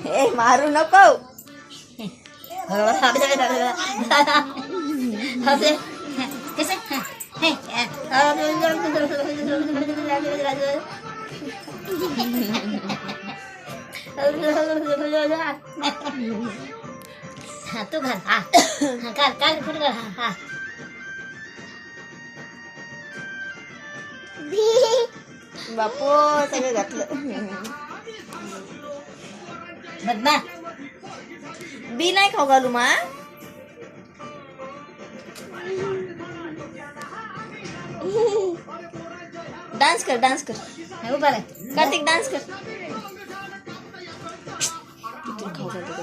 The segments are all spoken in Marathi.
ए मारू नको. तू घाल. हा काल काल कुठे घाल. हा बापू सगळं घातलं. बदमा बी नाही खाऊ घालू मा. डान्स कर डान्स कर. उभा राह. कार्तिक डान्स कर. खाऊ घालतो.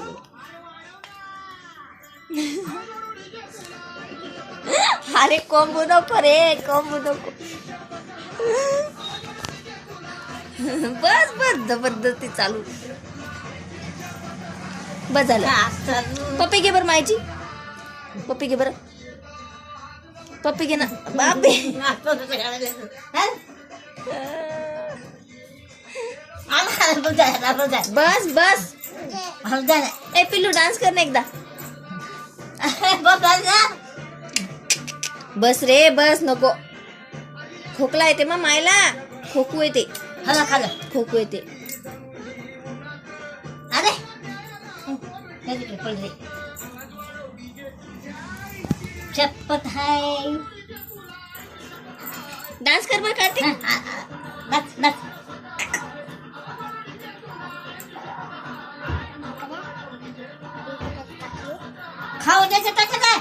अरे कोंबू नको रे कोंबू नको. बस बस जबरदस्ती चालू. बस झालं. पप्पी घे बरं मायची. पप्पी घे बरं. पप्पी घे ना बापे. बस बस. ए पिल्लू डान्स कर ना एकदा. बस रे बस नको. खोकला येते मग मायला. खोकू येते. खोकू येते. अरे शपथ है. डान्स कर बरं कार्तिक. नाच नाच. खाऊ द्यायचं टाका काय.